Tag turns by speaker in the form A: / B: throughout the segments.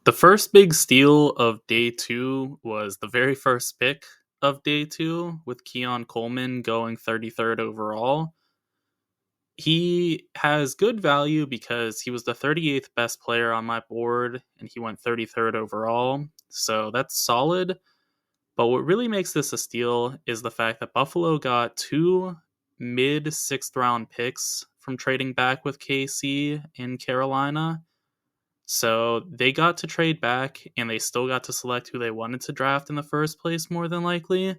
A: The first big steal of day two was the very first pick of day two with Keon Coleman going 33rd overall. He has good value because he was the 38th best player on my board and he went 33rd overall. So that's solid. But what really makes this a steal is the fact that Buffalo got two mid sixth round picks from trading back with KC in Carolina. So they got to trade back and they still got to select who they wanted to draft in the first place, more than likely.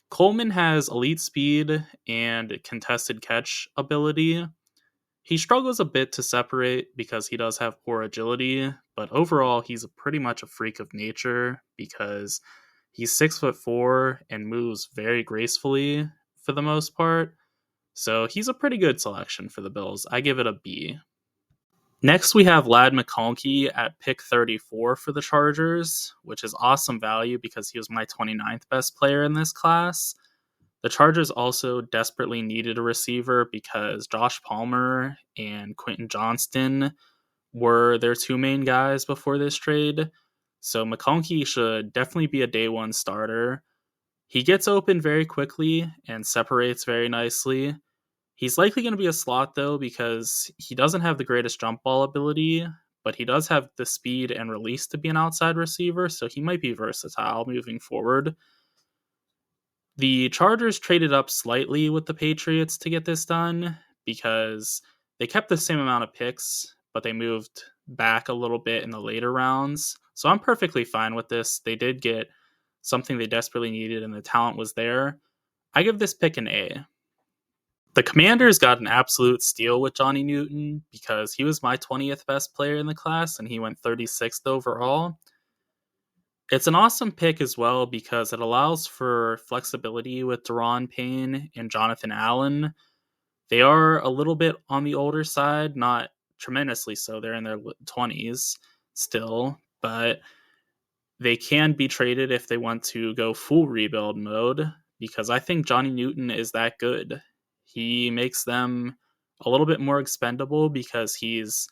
A: Coleman has elite speed and contested catch ability. He struggles a bit to separate because he does have poor agility, but overall he's pretty much a freak of nature because he's 6'4" and moves very gracefully for the most part. So he's a pretty good selection for the Bills. I give it a B. Next, we have Ladd McConkey at pick 34 for the Chargers, which is awesome value because he was my 29th best player in this class. The Chargers also desperately needed a receiver because Josh Palmer and Quentin Johnston were their two main guys before this trade. So McConkey should definitely be a day one starter. He gets open very quickly and separates very nicely. He's likely going to be a slot, though, because he doesn't have the greatest jump ball ability, but he does have the speed and release to be an outside receiver, so he might be versatile moving forward. The Chargers traded up slightly with the Patriots to get this done because they kept the same amount of picks, but they moved back a little bit in the later rounds. So I'm perfectly fine with this. They did get something they desperately needed, and the talent was there. I give this pick an A. The Commanders got an absolute steal with Johnny Newton because he was my 20th best player in the class and he went 36th overall. It's an awesome pick as well because it allows for flexibility with Daron Payne and Jonathan Allen. They are a little bit on the older side, not tremendously so. They're in their 20s still, but they can be traded if they want to go full rebuild mode because I think Johnny Newton is that good. He makes them a little bit more expendable because he's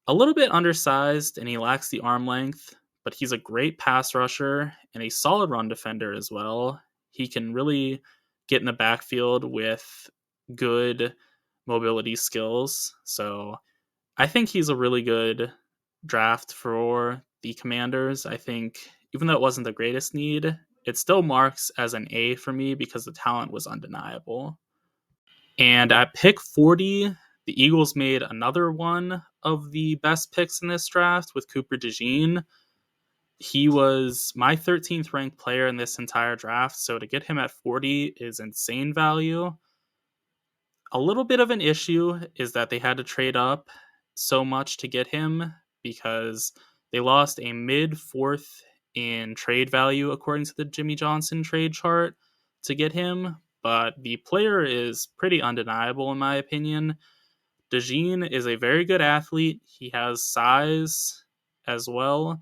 A: a little bit undersized and he lacks the arm length, but he's a great pass rusher and a solid run defender as well. He can really get in the backfield with good mobility skills. So I think he's a really good draft for the Commanders. I think even though it wasn't the greatest need, it still marks as an A for me because the talent was undeniable. And at pick 40, the Eagles made another one of the best picks in this draft with Cooper DeJean. He was my 13th ranked player in this entire draft, so to get him at 40 is insane value. A little bit of an issue is that they had to trade up so much to get him because they lost a mid-fourth in trade value according to the Jimmy Johnson trade chart to get him. But the player is pretty undeniable in my opinion. DeJean is a very good athlete. He has size as well.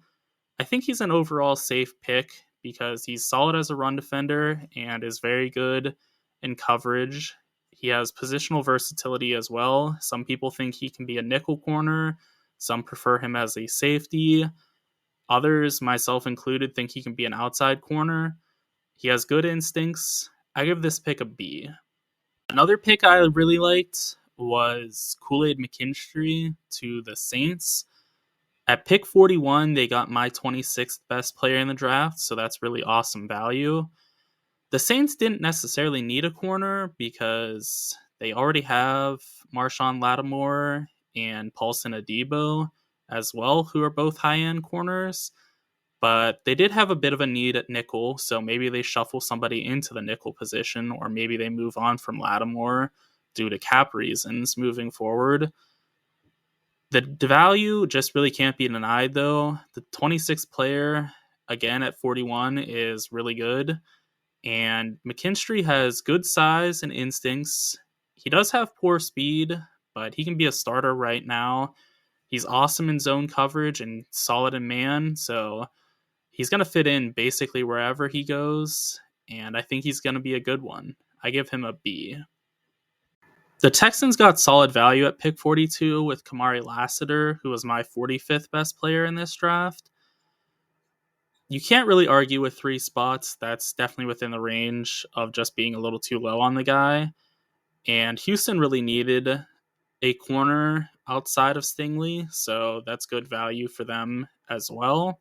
A: I think he's an overall safe pick because he's solid as a run defender and is very good in coverage. He has positional versatility as well. Some people think he can be a nickel corner. Some prefer him as a safety. Others, myself included, think he can be an outside corner. He has good instincts. I give this pick a B. Another pick I really liked was KoolAid McKinstry to the Saints. At pick 41, they got my 26th best player in the draft, so that's really awesome value. The Saints didn't necessarily need a corner because they already have Marshawn Lattimore and Paulson Adebo as well, who are both high-end corners. But they did have a bit of a need at nickel, so maybe they shuffle somebody into the nickel position, or maybe they move on from Lattimore due to cap reasons moving forward. The value just really can't be denied, though. The 26th player, again at 41, is really good. And McKinstry has good size and instincts. He does have poor speed, but he can be a starter right now. He's awesome in zone coverage and solid in man, so he's going to fit in basically wherever he goes, and I think he's going to be a good one. I give him a B. The Texans got solid value at pick 42 with Kamari Lasser, who was my 45th best player in this draft. You can't really argue with 3 spots. That's definitely within the range of just being a little too low on the guy. And Houston really needed a corner outside of Stingley, so that's good value for them as well.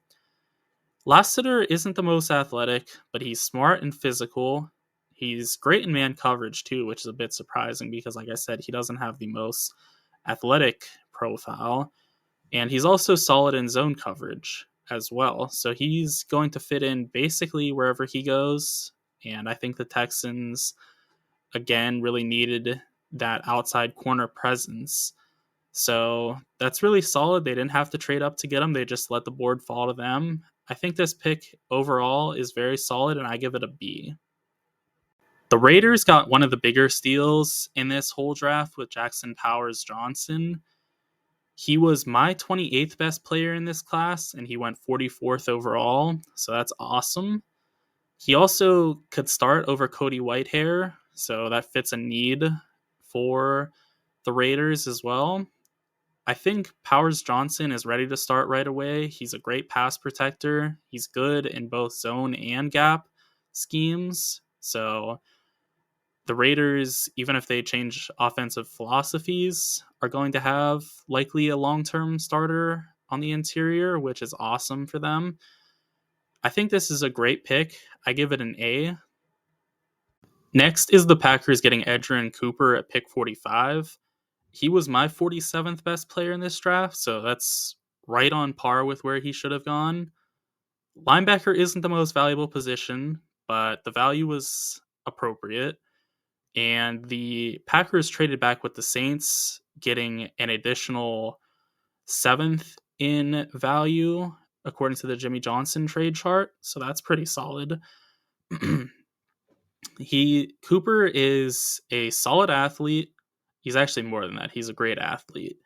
A: Lasseter isn't the most athletic, but he's smart and physical. He's great in man coverage too, which is a bit surprising because, like I said, he doesn't have the most athletic profile. And he's also solid in zone coverage as well. So he's going to fit in basically wherever he goes. And I think the Texans, again, really needed that outside corner presence. So that's really solid. They didn't have to trade up to get him. They just let the board fall to them. I think this pick overall is very solid, and I give it a B. The Raiders got one of the bigger steals in this whole draft with Jackson Powers Johnson. He was my 28th best player in this class, and he went 44th overall, so that's awesome. He also could start over Cody Whitehair, so that fits a need for the Raiders as well. I think Powers Johnson is ready to start right away. He's a great pass protector. He's good in both zone and gap schemes. So the Raiders, even if they change offensive philosophies, are going to have likely a long-term starter on the interior, which is awesome for them. I think this is a great pick. I give it an A. Next is the Packers getting Edgerrin Cooper at pick 45. He was my 47th best player in this draft, so that's right on par with where he should have gone. Linebacker isn't the most valuable position, but the value was appropriate. And the Packers traded back with the Saints, getting an additional 7th in value, according to the Jimmy Johnson trade chart. So that's pretty solid. Cooper is a solid athlete. He's actually more than that. He's a great athlete.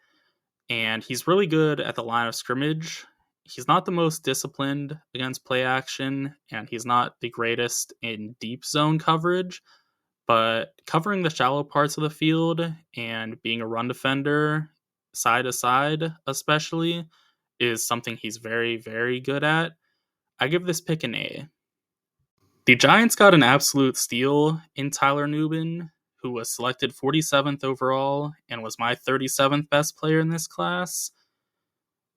A: And he's really good at the line of scrimmage. He's not the most disciplined against play action, and he's not the greatest in deep zone coverage. But covering the shallow parts of the field and being a run defender, side to side especially, is something he's very, very good at. I give this pick an A. The Giants got an absolute steal in Tyler Nuben, who was selected 47th overall and was my 37th best player in this class.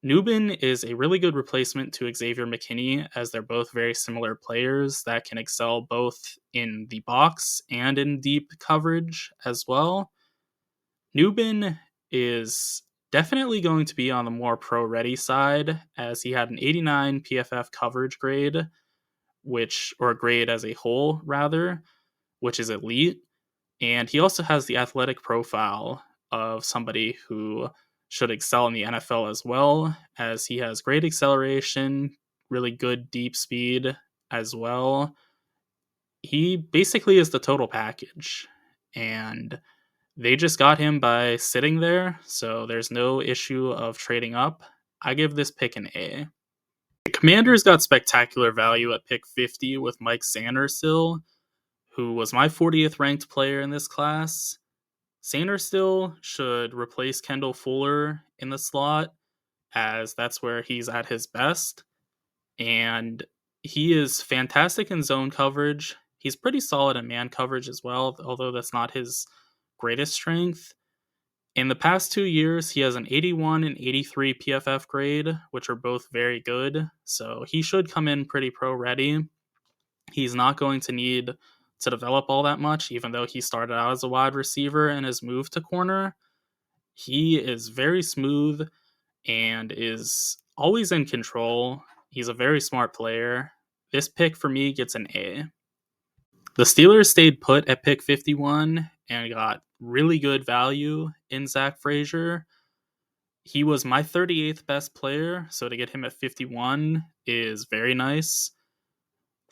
A: Nuben is a really good replacement to Xavier McKinney, as they're both very similar players that can excel both in the box and in deep coverage as well. Nuben is definitely going to be on the more pro-ready side, as he had an 89 PFF coverage grade, or grade as a whole, rather, which is elite. And he also has the athletic profile of somebody who should excel in the NFL as well, as he has great acceleration, really good deep speed as well. He basically is the total package, and they just got him by sitting there, so there's no issue of trading up. I give this pick an A. The Commanders got spectacular value at pick 50 with Mike Sanderstill, who was my 40th ranked player in this class. Sanderstill should replace Kendall Fuller in the slot, as that's where he's at his best. And he is fantastic in zone coverage. He's pretty solid in man coverage as well, although that's not his greatest strength. In the past 2 years, he has an 81 and 83 PFF grade, which are both very good. So he should come in pretty pro-ready. He's not going to need to develop all that much, even though he started out as a wide receiver and has moved to corner. He is very smooth and is always in control. He's a very smart player. This pick for me gets an A. The Steelers stayed put at pick 51 and got really good value in Zack Frasier. He was my 38th best player, so to get him at 51 is very nice.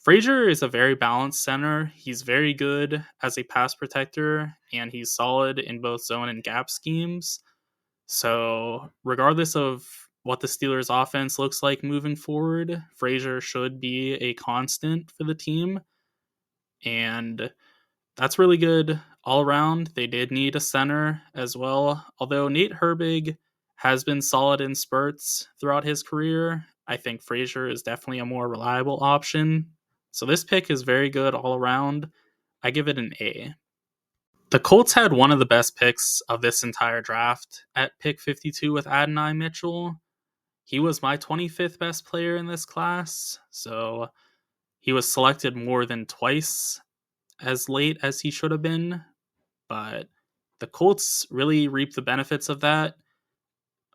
A: Frasier is a very balanced center. He's very good as a pass protector, and he's solid in both zone and gap schemes. So regardless of what the Steelers' offense looks like moving forward, Frasier should be a constant for the team. And that's really good all around, they did need a center as well. Although Nate Herbig has been solid in spurts throughout his career, I think Frasier is definitely a more reliable option. So this pick is very good all around. I give it an A. The Colts had one of the best picks of this entire draft at pick 52 with Adan Mitchell. He was my 25th best player in this class, so he was selected more than twice as late as he should have been, but the Colts really reaped the benefits of that.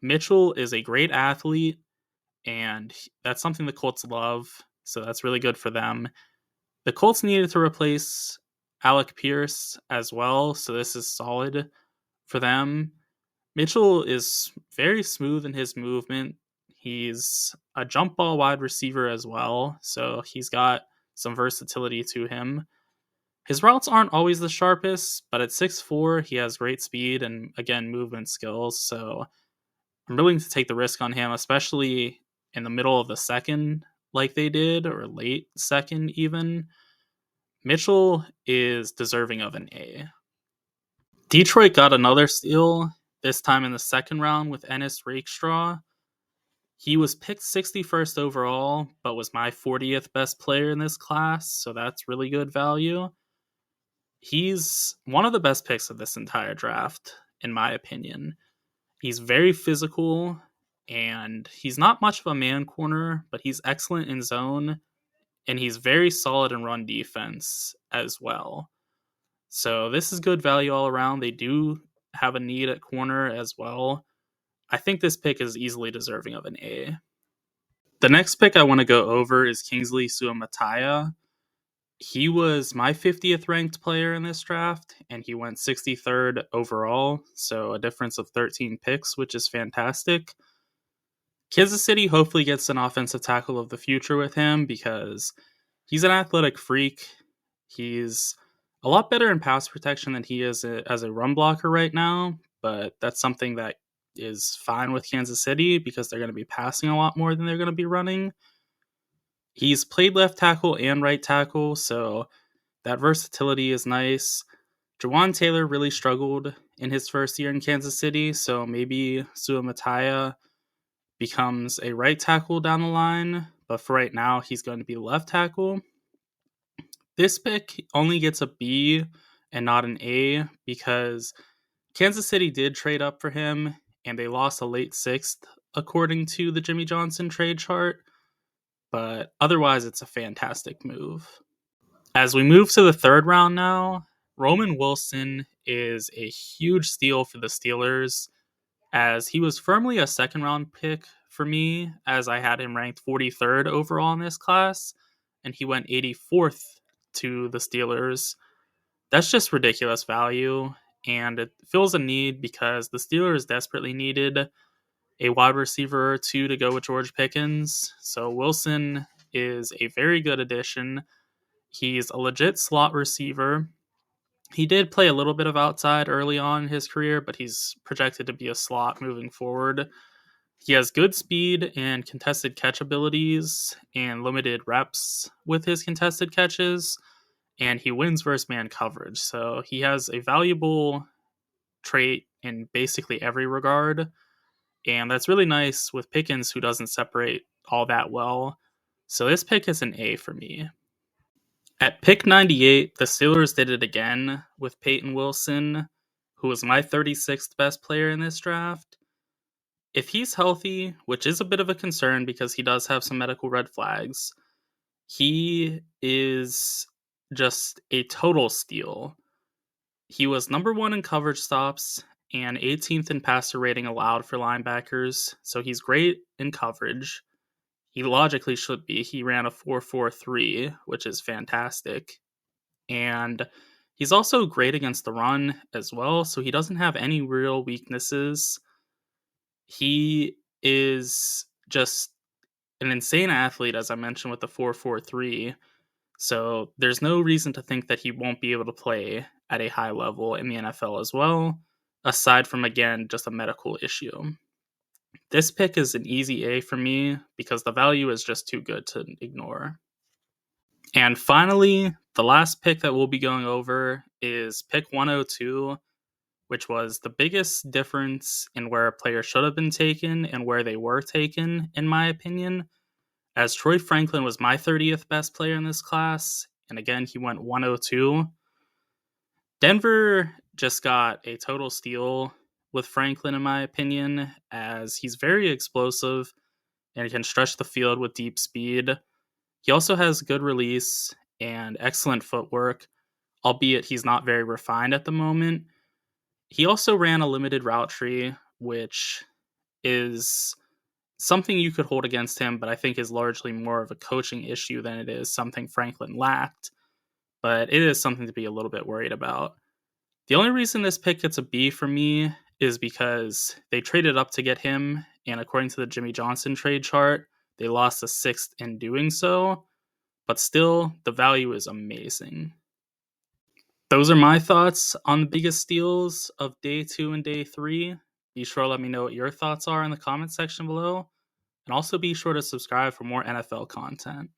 A: Mitchell is a great athlete, and that's something the Colts love, so that's really good for them. The Colts needed to replace Alec Pierce as well, so this is solid for them. Mitchell is very smooth in his movement. He's a jump ball wide receiver as well, so he's got some versatility to him. His routes aren't always the sharpest, but at 6'4", he has great speed and, again, movement skills, so I'm willing to take the risk on him, especially in the middle of the second, like they did, or late second even. Mitchell is deserving of an A. Detroit got another steal, this time in the second round with Ennis Rakestraw. He was picked 61st overall, but was my 40th best player in this class, so that's really good value. He's one of the best picks of this entire draft, in my opinion. He's very physical, and he's not much of a man corner, but he's excellent in zone, and he's very solid in run defense as well. So this is good value all around. They do have a need at corner as well. I think this pick is easily deserving of an A. The next pick I want to go over is Kingsley SuMatha. He was my 50th ranked player in this draft, and he went 63rd overall, so a difference of 13 picks, which is fantastic. Kansas City hopefully gets an offensive tackle of the future with him because he's an athletic freak. He's a lot better in pass protection than he is as a run blocker right now, but that's something that is fine with Kansas City because they're going to be passing a lot more than they're going to be running. He's played left tackle and right tackle, so that versatility is nice. Jawan Taylor really struggled in his first year in Kansas City, so maybe SuMatha becomes a right tackle down the line, but for right now, he's going to be left tackle. This pick only gets a B and not an A because Kansas City did trade up for him, and they lost a late 6th according to the Jimmy Johnson trade chart, but otherwise it's a fantastic move. As we move to the third round now, Roman Wilson is a huge steal for the Steelers, as he was firmly a second round pick for me, as I had him ranked 43rd overall in this class, and he went 84th to the Steelers. That's just ridiculous value, and it fills a need because the Steelers desperately needed a wide receiver or two to go with George Pickens. So Wilson is a very good addition. He's a legit slot receiver. He did play a little bit of outside early on in his career, but he's projected to be a slot moving forward. He has good speed and contested catch abilities and limited reps with his contested catches, and he wins versus man coverage. So he has a valuable trait in basically every regard, and that's really nice with Pickens, who doesn't separate all that well. So this pick is an A for me. At pick 98, the Steelers did it again with Peyton Wilson, who was my 36th best player in this draft. If he's healthy, which is a bit of a concern because he does have some medical red flags, he is just a total steal. He was number 1 in coverage stops and 18th in passer rating allowed for linebackers, so he's great in coverage. He logically should be. He ran a 4.43, which is fantastic. And he's also great against the run as well, so he doesn't have any real weaknesses. He is just an insane athlete, as I mentioned, with the 4.43. So there's no reason to think that he won't be able to play at a high level in the NFL as well, aside from, again, just a medical issue. This pick is an easy A for me because the value is just too good to ignore. And finally, the last pick that we'll be going over is pick 102, which was the biggest difference in where a player should have been taken and where they were taken, in my opinion, as Troy Franklin was my 30th best player in this class, and again, he went 102. Denver just got a total steal with Franklin, in my opinion, as he's very explosive and can stretch the field with deep speed. He also has good release and excellent footwork, albeit he's not very refined at the moment. He also ran a limited route tree, which is something you could hold against him, but I think is largely more of a coaching issue than it is something Franklin lacked. But it is something to be a little bit worried about. The only reason this pick gets a B for me is because they traded up to get him, and according to the Jimmy Johnson trade chart, they lost a sixth in doing so, but still, the value is amazing. Those are my thoughts on the biggest steals of day 2 and day 3. Be sure to let me know what your thoughts are in the comment section below, and also be sure to subscribe for more NFL content.